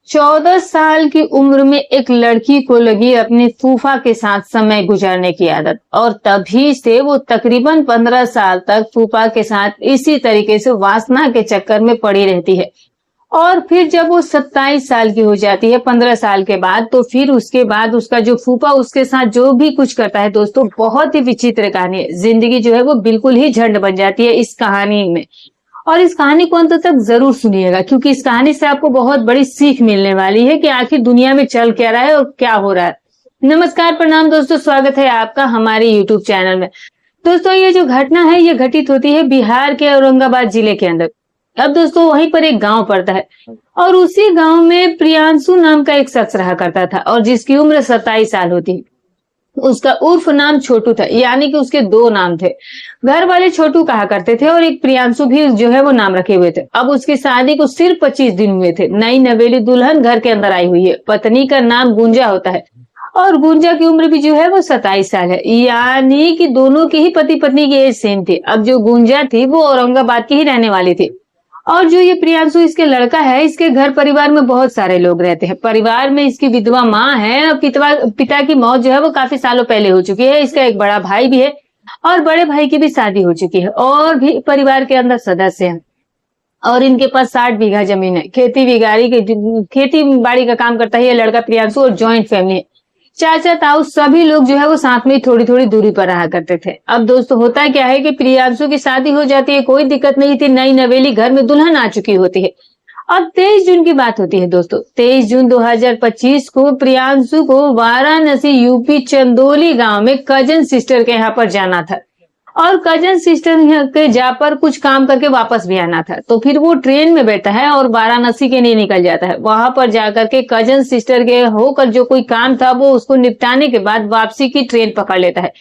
14 साल की उम्र में एक लड़की को लगी अपनी फूफा के साथ समय गुजारने की आदत और तभी से वो तकरीबन 15 साल तक फूफा के साथ इसी तरीके से वासना के चक्कर में पड़ी रहती है। और फिर जब वो 27 साल की हो जाती है 15 साल के बाद, तो फिर उसके बाद उसका जो फूफा उसके साथ जो भी कुछ करता है दोस्तों, बहुत ही विचित्र कहानी है। जिंदगी जो है वो बिल्कुल ही झंड बन जाती है इस कहानी में। और इस कहानी को अंत तक जरूर सुनिएगा, क्योंकि इस कहानी से आपको बहुत बड़ी सीख मिलने वाली है कि आखिर दुनिया में चल क्या रहा है और क्या हो रहा है। नमस्कार, प्रणाम दोस्तों, स्वागत है आपका हमारे यूट्यूब चैनल में। दोस्तों, ये जो घटना है ये घटित होती है बिहार के औरंगाबाद जिले के अंदर। अब दोस्तों वहीं पर एक गांव पड़ता है और उसी गांव में प्रियांशु नाम का एक शख्स रहा करता था और जिसकी उम्र 27 साल होती। उसका उर्फ नाम छोटू था, यानी कि उसके दो नाम थे। घर वाले छोटू कहा करते थे और एक प्रियांशु भी जो है वो नाम रखे हुए थे। अब उसकी शादी को सिर्फ 25 दिन हुए थे। नई नवेली दुल्हन घर के अंदर आई हुई है। पत्नी का नाम गुंजा होता है और गुंजा की उम्र भी जो है वो 27 साल है, यानी कि दोनों की ही पति पत्नी की एज सेम थी। अब जो गुंजा थी वो औरंगाबाद की ही रहने वाली थी और जो ये प्रियांशु इसके लड़का है, इसके घर परिवार में बहुत सारे लोग रहते हैं। परिवार में इसकी विधवा माँ है और पिता की मौत जो है वो काफी सालों पहले हो चुकी है। इसका एक बड़ा भाई भी है और बड़े भाई की भी शादी हो चुकी है और भी परिवार के अंदर सदस्य हैं। और इनके पास 60 बीघा जमीन है। खेती बाड़ी का काम करता है ये लड़का प्रियांशु और ज्वाइंट फैमिली है। चाचा ताऊ सभी लोग जो है वो साथ में थोड़ी थोड़ी दूरी पर रहा करते थे। अब दोस्तों होता क्या है कि प्रियांशु की शादी हो जाती है, कोई दिक्कत नहीं थी। नई नवेली घर में दुल्हन आ चुकी होती है। अब 23 जून की बात होती है दोस्तों। 23 जून 2025 को प्रियांशु को वाराणसी यूपी चंदौली गांव में कजन सिस्टर के यहाँ पर जाना था और कजन सिस्टर के जा पर कुछ काम करके वापस भी आना था। तो फिर वो ट्रेन में बैठा है और वाराणसी के लिए निकल जाता है। वहां पर जाकर के कजन सिस्टर के होकर जो कोई काम था वो उसको निपटाने के बाद वापसी की ट्रेन पकड़ लेता है।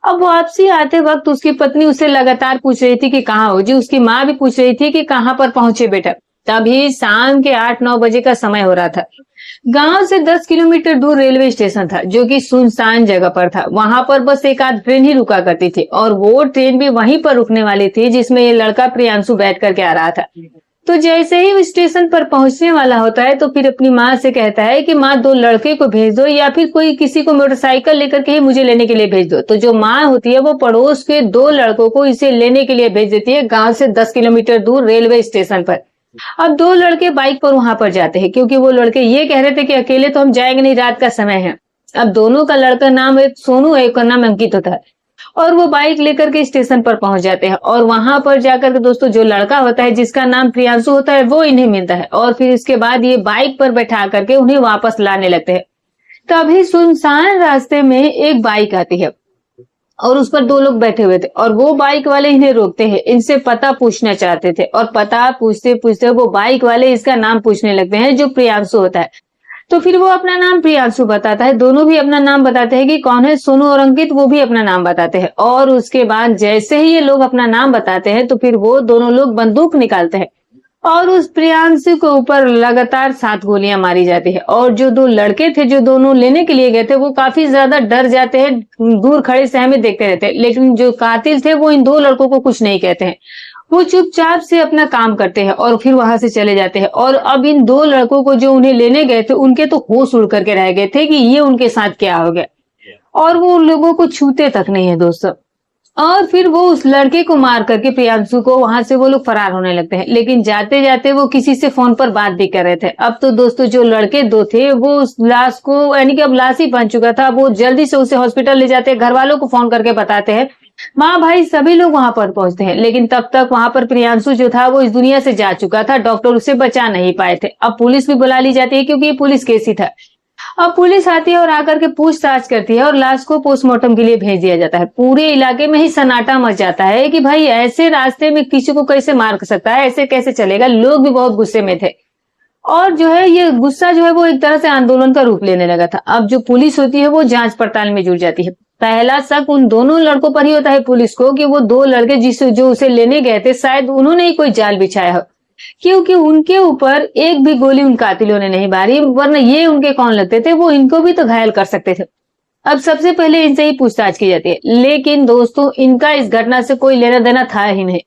अब वापसी आते वक्त उसकी पत्नी उससे लगातार पूछ रही थी कि कहाँ हो जी। उसकी माँ भी पूछ रही थी कि कहाँ पर पहुंचे बेटा। तभी शाम के 8-9 बजे का समय हो रहा था। गांव से 10 किलोमीटर दूर रेलवे स्टेशन था जो कि सुनसान जगह पर था। वहां पर बस एक आध ट्रेन ही रुका करती थी और वो ट्रेन भी वहीं पर रुकने वाली थी जिसमें ये लड़का प्रियांशु बैठ करके आ रहा था। तो जैसे ही स्टेशन पर पहुंचने वाला होता है तो फिर अपनी माँ से कहता है कि माँ 2 लड़के को भेज दो या फिर कोई किसी को मोटरसाइकिल लेकर के ही मुझे लेने के लिए भेज दो। तो जो माँ होती है वो पड़ोस के 2 लड़कों को इसे लेने के लिए भेज देती है गांव से 10 किलोमीटर दूर रेलवे स्टेशन पर। अब 2 लड़के बाइक पर वहां पर जाते हैं क्योंकि वो लड़के ये कह रहे थे कि अकेले तो हम जाएंगे नहीं, रात का समय है। अब दोनों का लड़का नाम एक सोनू है, एक का नाम अंकित होता है और वो बाइक लेकर के स्टेशन पर पहुंच जाते हैं और वहां पर जाकर के दोस्तों जो लड़का होता है जिसका नाम प्रियांशु होता है वो इन्हें मिलता है और फिर इसके बाद ये बाइक पर बैठा करके उन्हें वापस लाने लगते हैं। तभी सुनसान रास्ते में एक बाइक आती है और उस पर 2 लोग बैठे हुए थे और वो बाइक वाले इन्हें रोकते हैं। इनसे पता पूछना चाहते थे और पता पूछते पूछते वो बाइक वाले इसका नाम पूछने लगते हैं जो प्रियांशु होता है। तो फिर वो अपना नाम प्रियांशु बताता है। दोनों भी अपना नाम बताते हैं कि कौन है। सोनू और अंकित वो भी अपना नाम बताते हैं और उसके बाद जैसे ही ये लोग अपना नाम बताते हैं तो फिर वो दोनों लोग बंदूक निकालते हैं और उस प्रियांशु के ऊपर लगातार 7 गोलियां मारी जाती है। और जो 2 लड़के थे जो दोनों लेने के लिए गए थे वो काफी ज्यादा डर जाते हैं, दूर खड़े से हमें देखते रहते हैं। लेकिन जो कातिल थे वो इन 2 लड़कों को कुछ नहीं कहते हैं। वो चुपचाप से अपना काम करते हैं और फिर वहां से चले जाते हैं। और अब इन 2 लड़कों को जो उन्हें लेने गए थे उनके तो होश उड़ करके रह गए थे कि ये उनके साथ क्या हो गया और वो उन लोगों को छूते तक नहीं है दोस्तों। और फिर वो उस लड़के को मार करके प्रियांशु को वहां से वो लोग फरार होने लगते हैं। लेकिन जाते जाते वो किसी से फोन पर बात भी कर रहे थे। अब तो दोस्तों जो लड़के 2 थे वो उस लाश को, यानी कि अब लाश ही बन चुका था, वो जल्दी से उसे हॉस्पिटल ले जाते हैं। घर वालों को फोन करके बताते हैं। माँ भाई सभी लोग वहां पर पहुंचते हैं लेकिन तब तक वहां पर प्रियांशु जो था वो इस दुनिया से जा चुका था। डॉक्टर उसे बचा नहीं पाए थे। अब पुलिस भी बुला ली जाती है क्योंकि ये पुलिस केस ही था। अब पुलिस आती है और आकर के पूछताछ करती है और लाश को पोस्टमार्टम के लिए भेज दिया जाता है। पूरे इलाके में ही सन्नाटा मच जाता है कि भाई ऐसे रास्ते में किसी को कैसे मार सकता है, ऐसे कैसे चलेगा। लोग भी बहुत गुस्से में थे और जो है ये गुस्सा जो है वो एक तरह से आंदोलन का रूप लेने लगा था। अब जो पुलिस होती है वो जांच पड़ताल में जुट जाती है। पहला शक उन दोनों लड़कों पर ही होता है पुलिस को कि वो 2 लड़के जो उसे लेने गए थे शायद उन्होंने ही कोई जाल बिछाया हो, क्योंकि उनके ऊपर एक भी गोली उन कातिलों ने नहीं मारी, वरना ये उनके कौन लगते थे, वो इनको भी तो घायल कर सकते थे। अब सबसे पहले इनसे ही पूछताछ की जाती है, लेकिन दोस्तों इनका इस घटना से कोई लेना देना था ही नहीं।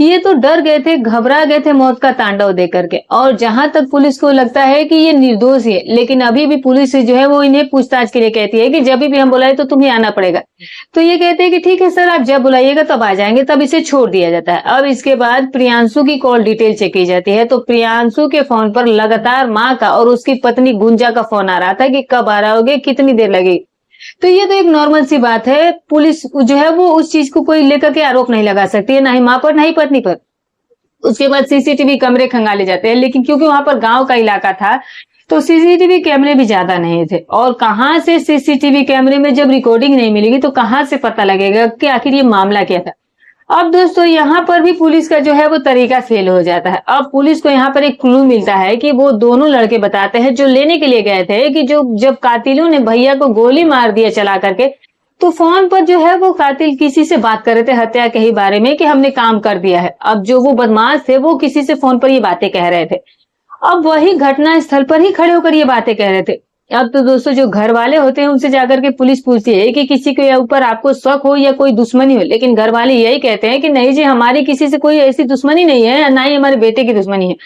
ये तो डर गए थे, घबरा गए थे मौत का तांडव देख करके। और जहां तक पुलिस को लगता है कि ये निर्दोष है, लेकिन अभी भी पुलिस जो है वो इन्हें पूछताछ के लिए कहती है कि जब भी हम बुलाए तो तुम्हें आना पड़ेगा। तो ये कहते हैं कि ठीक है सर, आप जब बुलाइएगा तब आ जाएंगे, तब इसे छोड़ दिया जाता है। अब इसके बाद प्रियांशु की कॉल डिटेल चेक की जाती है, तो प्रियांशु के फोन पर लगातार माँ का और उसकी पत्नी गुंजा का फोन आ रहा था कि कब आ रहे होगे, कितनी देर लगेगी। तो ये तो एक नॉर्मल सी बात है, पुलिस जो है वो उस चीज को कोई लेकर के आरोप नहीं लगा सकती है, ना ही माँ पर ना ही पत्नी पर। उसके बाद सीसीटीवी कैमरे खंगाले जाते हैं, लेकिन क्योंकि वहां पर गांव का इलाका था तो सीसीटीवी कैमरे भी ज्यादा नहीं थे। और कहां से सीसीटीवी कैमरे में जब रिकॉर्डिंग नहीं मिलेगी तो कहां से पता लगेगा कि आखिर ये मामला क्या था। अब दोस्तों यहाँ पर भी पुलिस का जो है वो तरीका फेल हो जाता है। अब पुलिस को यहाँ पर एक क्लू मिलता है कि वो दोनों लड़के बताते हैं जो लेने के लिए गए थे कि जो जब कातिलों ने भैया को गोली मार दिया चला करके, तो फोन पर जो है वो कातिल किसी से बात कर रहे थे हत्या के ही बारे में कि हमने काम कर दिया है। अब जो वो बदमाश थे वो किसी से फोन पर ये बातें कह रहे थे। अब वही घटना स्थल पर ही खड़े होकर ये बातें कह रहे थे। अब तो दोस्तों जो घर वाले होते हैं उनसे जाकर के पुलिस पूछती है कि किसी के ऊपर आपको शक हो या कोई दुश्मनी हो, लेकिन घर वाले यही कहते हैं कि नहीं जी, हमारी किसी से कोई ऐसी दुश्मनी नहीं है, ना ही हमारे बेटे की दुश्मनी है।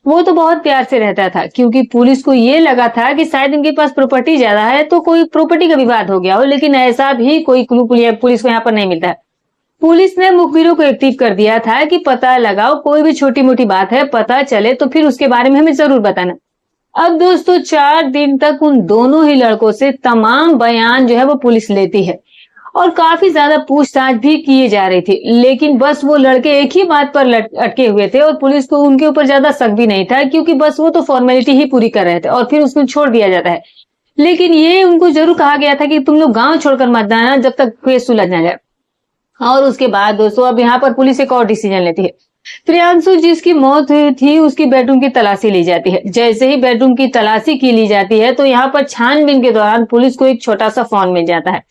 वो तो बहुत प्यार से रहता था, क्योंकि पुलिस को ये लगा था कि शायद इनके पास प्रॉपर्टी ज्यादा है तो कोई प्रॉपर्टी का विवाद हो गया हो, लेकिन ऐसा भी कोई क्लू पुलिस को यहाँ पर नहीं मिलता है। पुलिस ने मुखबिरों को एक्टिव कर दिया था कि पता लगाओ, कोई भी छोटी मोटी बात है पता चले तो फिर उसके बारे में हमें जरूर बताना। अब दोस्तों 4 दिन तक उन दोनों ही लड़कों से तमाम बयान जो है वो पुलिस लेती है और काफी ज्यादा पूछताछ भी किए जा रही थी, लेकिन बस वो लड़के एक ही बात पर अटके हुए थे और पुलिस को उनके ऊपर ज्यादा शक भी नहीं था, क्योंकि बस वो तो फॉर्मेलिटी ही पूरी कर रहे थे और फिर उसमें छोड़ दिया जाता है। लेकिन ये उनको जरूर कहा गया था कि तुम लोग गाँव छोड़कर मत आना जब तक केस सुलझ ना जाए। और उसके बाद दोस्तों अब यहाँ पर पुलिस एक और डिसीजन लेती है। प्रियांशु जिसकी मौत हुई थी उसकी बेडरूम की तलाशी ली जाती है। जैसे ही बेडरूम की तलाशी की ली जाती है तो यहाँ पर छानबीन के दौरान पुलिस को एक छोटा सा फोन मिल जाता है।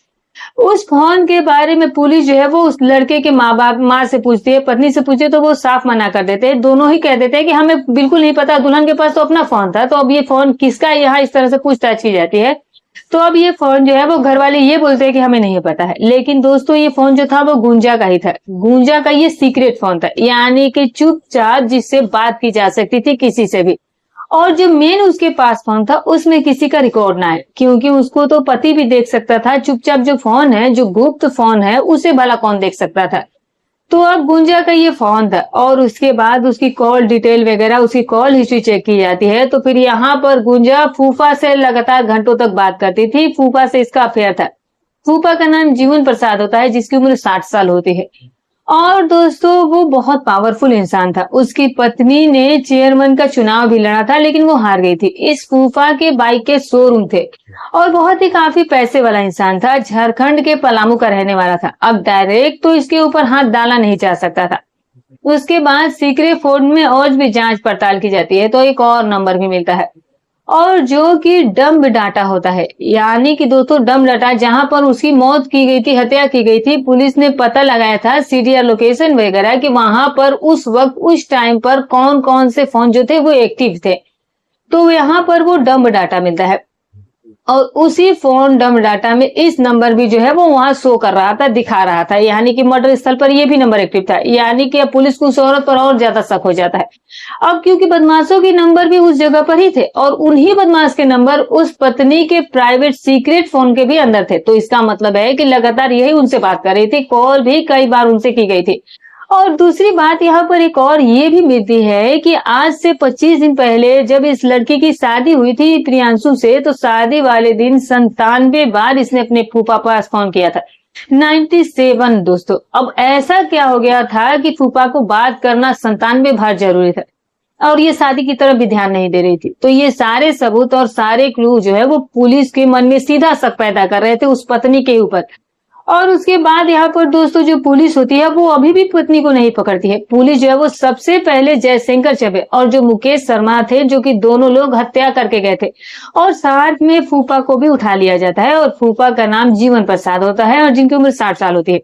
उस फोन के बारे में पुलिस जो है वो उस लड़के के माँ से पूछती है, पत्नी से पूछती है, तो वो साफ मना कर देते हैं। दोनों ही कह देते हैं कि हमें बिल्कुल नहीं पता, दुल्हन के पास तो अपना फोन था, तो अब ये फोन किसका है, यहाँ इस तरह से पूछताछ की जाती है। तो अब ये फोन जो है वो घर वाले ये बोलते हैं कि हमें नहीं पता है, लेकिन दोस्तों ये फोन जो था वो गुंजा का ही था। गुंजा का ये सीक्रेट फोन था, यानी कि चुपचाप जिससे बात की जा सकती थी किसी से भी। और जो मेन उसके पास फोन था उसमें किसी का रिकॉर्ड ना है, क्योंकि उसको तो पति भी देख सकता था। चुपचाप जो फोन है, जो गुप्त फोन है, उसे भला कौन देख सकता था। तो अब गुंजा का ये फोन था और उसके बाद उसकी कॉल डिटेल वगैरह, उसकी कॉल हिस्ट्री चेक की जाती है। तो फिर यहाँ पर गुंजा फूफा से लगातार घंटों तक बात करती थी। फूफा से इसका अफेयर था। फूफा का नाम जीवन प्रसाद होता है, जिसकी उम्र 60 साल होती है। और दोस्तों वो बहुत पावरफुल इंसान था। उसकी पत्नी ने चेयरमैन का चुनाव भी लड़ा था, लेकिन वो हार गई थी। इस फूफा के बाइक के शोरूम थे और बहुत ही काफी पैसे वाला इंसान था। झारखंड के पलामू का रहने वाला था। अब डायरेक्ट तो इसके ऊपर हाथ डाला नहीं जा सकता था। उसके बाद सीक्रेट फोन में और भी जांच पड़ताल की जाती है, तो एक और नंबर भी मिलता है, और जो कि डम्ब डाटा होता है। यानी कि दोस्तों डम्ब डाटा, जहां पर उसकी मौत की गई थी, हत्या की गई थी, पुलिस ने पता लगाया था सीरियल लोकेशन वगैरह कि वहां पर उस वक्त उस टाइम पर कौन कौन से फोन जो थे वो एक्टिव थे। तो यहाँ पर वो डम्ब डाटा मिलता है और उसी फोन डम्ब डाटा में इस नंबर भी जो है वो वहां शो कर रहा था, दिखा रहा था। यानी कि मर्डर स्थल पर ये भी नंबर एक्टिव था। यानी कि अब पुलिस को उस औरत पर और ज्यादा शक हो जाता है। अब क्योंकि बदमाशों के नंबर भी उस जगह पर ही थे और उन्हीं बदमाश के नंबर उस पत्नी के प्राइवेट सीक्रेट फोन के भी अंदर थे, तो इसका मतलब है कि लगातार यही उनसे बात कर रही थी। कॉल भी कई बार उनसे की गई थी। और दूसरी बात यहाँ पर एक और ये भी मिलती है कि आज से 25 दिन पहले जब इस लड़की की शादी हुई थी प्रियांशु से, तो शादी वाले दिन 97 बार इसने अपने फूफा पास फोन किया था। 97 दोस्तों। अब ऐसा क्या हो गया था कि फूफा को बात करना 97 बार जरूरी था और ये शादी की तरफ भी ध्यान नहीं दे रही थी। तो ये सारे सबूत और सारे क्लू जो है वो पुलिस के मन में सीधा शक पैदा कर रहे थे उस पत्नी के ऊपर। और उसके बाद यहाँ पर दोस्तों जो पुलिस होती है वो अभी भी पत्नी को नहीं पकड़ती है। पुलिस जो है वो सबसे पहले जयशंकर चबे और जो मुकेश शर्मा थे, जो कि दोनों लोग हत्या करके गए थे, और साथ में फूफा को भी उठा लिया जाता है। और फूफा का नाम जीवन प्रसाद होता है और जिनकी उम्र 60 साल होती है।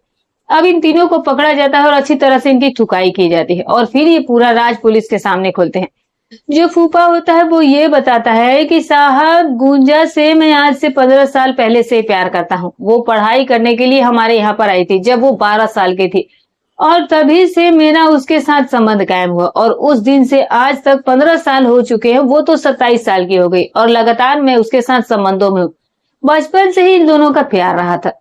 अब इन तीनों को पकड़ा जाता है और अच्छी तरह से इनकी ठुकाई की जाती है और फिर ये पूरा राज पुलिस के सामने खोलते हैं। जो फूफा होता है वो ये बताता है कि साहब गुंजा से मैं आज से 15 साल पहले से प्यार करता हूँ। वो पढ़ाई करने के लिए हमारे यहाँ पर आई थी जब वो 12 साल की थी और तभी से मेरा उसके साथ संबंध कायम हुआ और उस दिन से आज तक 15 साल हो चुके हैं। वो तो 27 साल की हो गई और लगातार मैं उसके साथ संबंधों में हूँ। बचपन से ही इन दोनों का प्यार रहा था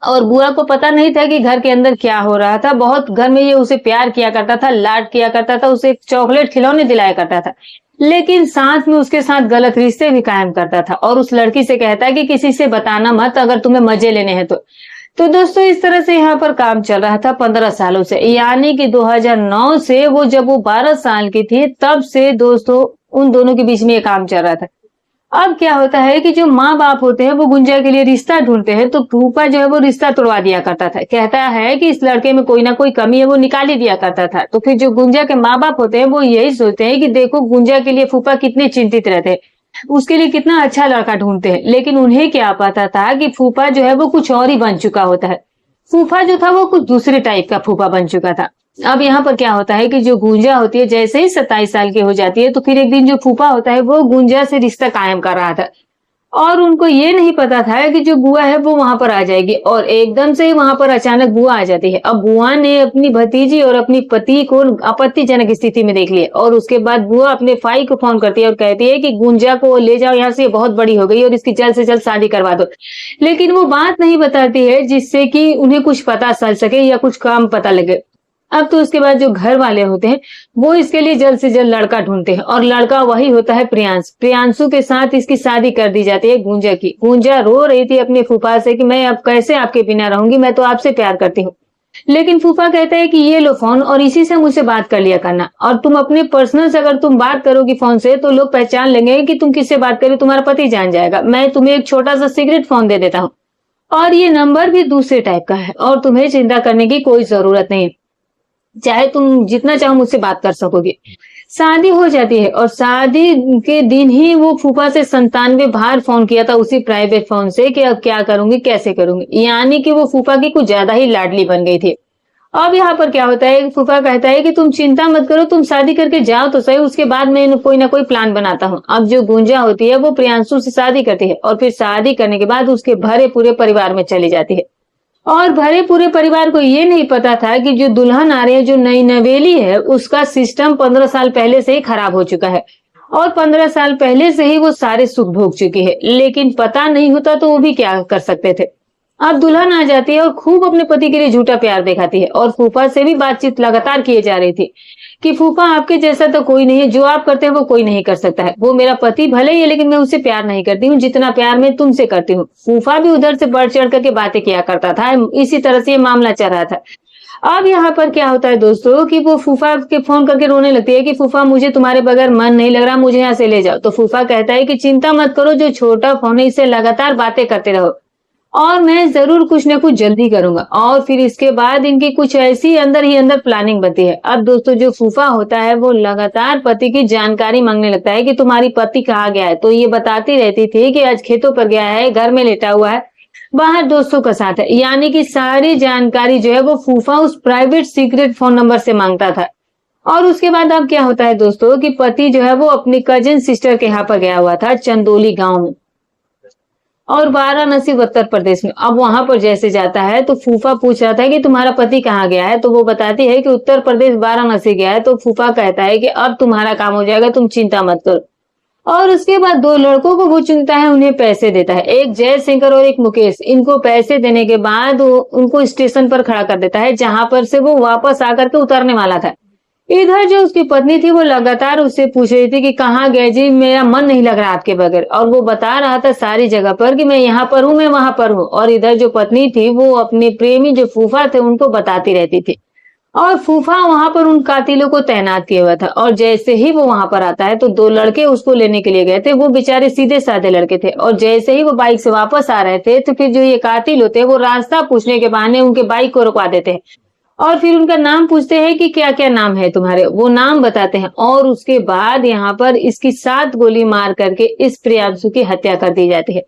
और बुआ को पता नहीं था कि घर के अंदर क्या हो रहा था। बहुत घर में ये उसे प्यार किया करता था, लाड किया करता था, उसे चॉकलेट खिलौने दिलाया करता था, लेकिन साथ में उसके साथ गलत रिश्ते भी कायम करता था और उस लड़की से कहता है कि किसी से बताना मत अगर तुम्हें मजे लेने हैं तो दोस्तों इस तरह से यहाँ पर काम चल रहा था 15 सालों से, यानी कि 2009 से वो जब वो 12 साल की थी तब से दोस्तों उन दोनों के बीच में ये काम चल रहा था। अब क्या होता है कि जो माँ बाप होते हैं वो गुंजा के लिए रिश्ता ढूंढते हैं तो फूफा जो है वो रिश्ता तोड़वा दिया करता था। कहता है कि इस लड़के में कोई ना कोई कमी है, वो निकाल ही दिया करता था। तो फिर जो गुंजा के माँ बाप होते हैं वो यही सोचते हैं कि देखो गुंजा के लिए फूफा कितने चिंतित रहते हैं, उसके लिए कितना अच्छा लड़का ढूंढते हैं। लेकिन उन्हें क्या पता था कि फूफा जो है वो कुछ और ही बन चुका होता है। फूफा जो था वो कुछ दूसरे टाइप का फूफा बन चुका था। अब यहाँ पर क्या होता है कि जो गुंजा होती है जैसे ही 27 साल की हो जाती है तो फिर एक दिन जो फूफा होता है वो गुंजा से रिश्ता कायम कर रहा था और उनको ये नहीं पता था कि जो बुआ है वो वहां पर आ जाएगी और एकदम से ही वहां पर अचानक बुआ आ जाती है। अब बुआ ने अपनी भतीजी और अपनी पति को आपत्तिजनक स्थिति में देख लिया और उसके बाद बुआ अपने भाई को फोन करती है और कहती है कि गुंजा को ले जाओ यहाँ से, बहुत बड़ी हो गई और इसकी जल्द से जल्द शादी करवा दो। लेकिन वो बात नहीं बताती है जिससे कि उन्हें कुछ पता चल सके या कुछ काम पता लगे। अब तो उसके बाद जो घर वाले होते हैं वो इसके लिए जल्द से जल्द लड़का ढूंढते हैं और लड़का वही होता है प्रियांश। प्रियांशु के साथ इसकी शादी कर दी जाती है गुंजा की। गुंजा रो रही थी अपने फूफा से कि मैं अब कैसे आपके बिना रहूंगी, मैं तो आपसे प्यार करती हूँ। लेकिन फूफा कहता है कि ये लो फोन और इसी से मुझसे बात कर लिया करना और तुम अपने पर्सनल से अगर तुम बात करोगी फोन से तो लोग पहचान लेंगे कि तुम किससे बात करी, तुम्हारा पति जान जाएगा। मैं तुम्हें एक छोटा सा सीक्रेट फोन दे देता हूँ और ये नंबर भी दूसरे टाइप का है और तुम्हें चिंता करने की कोई जरूरत नहीं है, चाहे तुम जितना चाहो मुझसे बात कर सकोगे। शादी हो जाती है और शादी के दिन ही वो फूफा से 97 बार फोन किया था उसी प्राइवेट फोन से कि अब क्या करूंगी कैसे करूंगी, यानी कि वो फूफा की कुछ ज्यादा ही लाडली बन गई थी। अब यहाँ पर क्या होता है, फूफा कहता है कि तुम चिंता मत करो, तुम शादी करके जाओ तो सही, उसके बाद मैं कोई ना कोई प्लान बनाता हूँ। अब जो गुंजा होती है वो प्रियांशु से शादी करती है और फिर शादी करने के बाद उसके भरे पूरे परिवार में चली जाती है और भरे पूरे परिवार को ये नहीं पता था कि जो दुल्हन आ रही है, जो नई नवेली है, उसका सिस्टम 15 साल पहले से ही खराब हो चुका है और 15 साल पहले से ही वो सारे सुख भोग चुकी है। लेकिन पता नहीं होता तो वो भी क्या कर सकते थे। अब दुल्हन आ जाती है और खूब अपने पति के लिए झूठा प्यार दिखाती है और फूफा से भी बातचीत लगातार किए जा रही थी कि फूफा आपके जैसा तो कोई नहीं है, जो आप करते हैं वो कोई नहीं कर सकता है। वो मेरा पति भले ही है लेकिन मैं उससे प्यार नहीं करती हूँ जितना प्यार मैं तुमसे करती हूँ। फूफा भी उधर से बढ़ चढ़ करके बातें किया करता था। इसी तरह से ये मामला चल रहा था। अब यहाँ पर क्या होता है दोस्तों कि वो फूफा के फोन करके रोने लगती है कि फूफा मुझे तुम्हारे बगैर मन नहीं लग रहा, मुझे यहाँ से ले जाओ। तो फूफा कहता है कि चिंता मत करो, जो छोटा फोन है इससे लगातार बातें करते रहो और मैं जरूर कुछ ना कुछ जल्दी करूंगा। और फिर इसके बाद इनकी कुछ ऐसी अंदर ही अंदर प्लानिंग बनती है। अब दोस्तों जो फूफा होता है वो लगातार पति की जानकारी मांगने लगता है कि तुम्हारी पति कहाँ गया है। तो ये बताती रहती थी कि आज खेतों पर गया है, घर में लेटा हुआ है, बाहर दोस्तों का साथ है, यानी कि सारी जानकारी जो है वो फूफा उस प्राइवेट सीक्रेट फोन नंबर से मांगता था। और उसके बाद अब क्या होता है दोस्तों कि पति जो है वो अपनी कजिन सिस्टर के यहाँ पर गया हुआ था चंदोली गांव में और वाराणसी उत्तर प्रदेश में। अब वहां पर जैसे जाता है तो फूफा पूछ रहा था कि तुम्हारा पति कहाँ गया है, तो वो बताती है कि उत्तर प्रदेश वाराणसी गया है। तो फूफा कहता है कि अब तुम्हारा काम हो जाएगा, तुम चिंता मत करो। और उसके बाद दो लड़कों को वो चुनता है, उन्हें पैसे देता है, एक जय शंकर और एक मुकेश। इनको पैसे देने के बाद उनको स्टेशन पर खड़ा कर देता है जहां पर से वो वापस आकर के उतरने वाला था। इधर जो उसकी पत्नी थी वो लगातार उससे पूछ रही थी कि कहाँ गए जी, मेरा मन नहीं लग रहा आपके बगैर। और वो बता रहा था सारी जगह पर कि मैं यहाँ पर हूँ, मैं वहां पर हूँ। और इधर जो पत्नी थी वो अपने प्रेमी जो फूफा थे उनको बताती रहती थी और फूफा वहां पर उन कातिलों को तैनात किया हुआ था। और जैसे ही वो वहां पर आता है तो दो लड़के उसको लेने के लिए गए थे। वो बेचारे सीधे साधे लड़के थे और जैसे ही वो बाइक से वापस आ रहे थे तो फिर जो ये कातिल होते हैं वो रास्ता पूछने के बहाने उनके बाइक को रुकवा देते हैं और फिर उनका नाम पूछते हैं कि क्या क्या नाम है तुम्हारे। वो नाम बताते हैं और उसके बाद यहाँ पर इसकी 7 गोली मार करके इस प्रियांशु की हत्या कर दी जाती है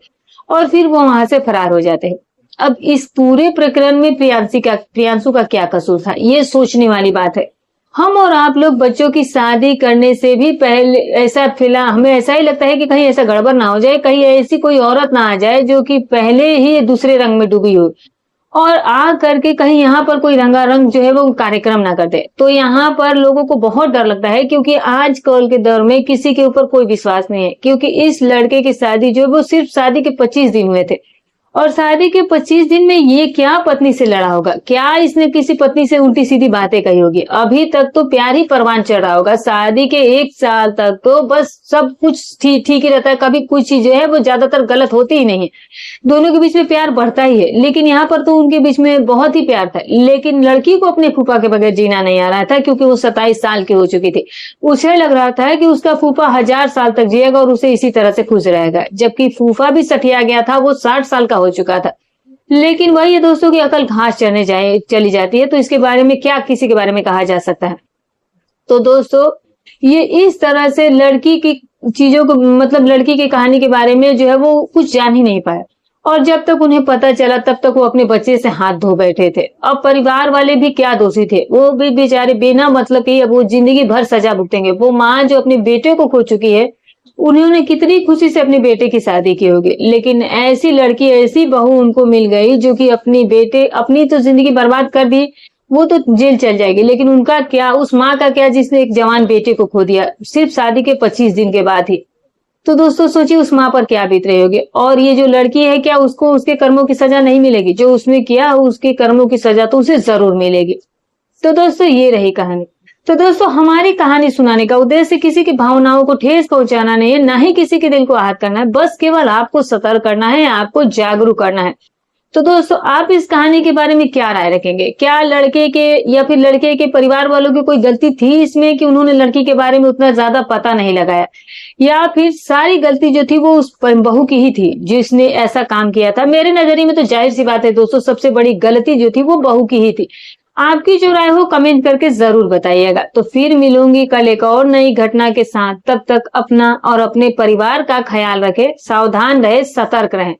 और फिर वो वहां से फरार हो जाते हैं। अब इस पूरे प्रकरण में प्रियांशु का क्या कसूर था, ये सोचने वाली बात है। हम और आप लोग बच्चों की शादी करने से भी पहले ऐसा फिलहाल हमें ऐसा ही लगता है कि कहीं ऐसा गड़बड़ ना हो जाए, कहीं ऐसी कोई औरत ना आ जाए जो कि पहले ही दूसरे रंग में डूबी हो और आ करके कहीं यहाँ पर कोई रंगारंग जो है वो कार्यक्रम ना कर दे। तो यहाँ पर लोगों को बहुत डर लगता है, क्योंकि आजकल के दौर में किसी के ऊपर कोई विश्वास नहीं है, क्योंकि इस लड़के की शादी जो है वो सिर्फ शादी के 25 दिन हुए थे और शादी के 25 दिन में ये क्या पत्नी से लड़ा होगा, क्या इसने किसी पत्नी से उल्टी सीधी बातें कही होगी। अभी तक तो प्यार ही परवान चढ़ रहा होगा। शादी के 1 साल तक तो बस सब कुछ ठीक ही रहता है, कभी कुछ चीज जो है वो ज्यादातर गलत होती ही नहीं है, दोनों के बीच में प्यार बढ़ता ही है। लेकिन यहाँ पर तो उनके बीच में बहुत ही प्यार था, लेकिन लड़की को अपने फूफा के बगैर जीना नहीं आ रहा था, क्योंकि वो 27 साल की हो चुकी थी। उसे लग रहा था कि उसका फूफा 1000 साल तक जिएगा और उसे इसी तरह से खुश रहेगा, जबकि फूफा भी सठिया गया था, वो 60 साल का हो चुका था। लेकिन वही है दोस्तों की अकल घास चली जाती है, तो इसके बारे में क्या किसी के बारे में कहा जा सकता है। तो दोस्तों ये इस तरह से लड़की की चीजों को मतलब लड़की की कहानी के बारे में जो है वो कुछ जान ही नहीं पाया, और जब तक उन्हें पता चला तब तक वो अपने बच्चे से हाथ धो बैठे थे। अब परिवार वाले भी क्या दोषी थे, वो भी बेचारे बिना मतलब के अब वो जिंदगी भर सजा भुगतेंगे। वो माँ जो अपने बेटे को खो चुकी है, उन्होंने कितनी खुशी से अपने बेटे की शादी की होगी, लेकिन ऐसी लड़की ऐसी बहू उनको मिल गई जो कि अपनी तो जिंदगी बर्बाद कर दी, वो तो जेल चल जाएगी, लेकिन उनका क्या, उस माँ का क्या जिसने एक जवान बेटे को खो दिया सिर्फ शादी के 25 दिन के बाद ही। तो दोस्तों सोचिए उस माँ पर क्या बीत रही होगी। और ये जो लड़की है, क्या उसको उसके कर्मों की सजा नहीं मिलेगी? जो उसने किया उसके कर्मों की सजा तो उसे जरूर मिलेगी। तो दोस्तों ये रही कहानी। तो दोस्तों हमारी कहानी सुनाने का उद्देश्य किसी की भावनाओं को ठेस पहुंचाना नहीं है, ना ही किसी के दिल को आहत करना है, बस केवल आपको सतर्क करना है, आपको जागरूक करना है। तो दोस्तों आप इस कहानी के बारे में क्या राय रखेंगे? क्या लड़के के या फिर लड़के के परिवार वालों की कोई गलती थी इसमें कि उन्होंने लड़की के बारे में उतना ज्यादा पता नहीं लगाया, या फिर सारी गलती जो थी वो उस बहू की ही थी जिसने ऐसा काम किया था? मेरे नजरिए में तो जाहिर सी बात है दोस्तों, सबसे बड़ी गलती जो थी वो बहू की ही थी। आपकी जो राय हो कमेंट करके जरूर बताइएगा। तो फिर मिलूंगी कल एक और नई घटना के साथ, तब तक अपना और अपने परिवार का ख्याल रखें, सावधान रहे, सतर्क रहें।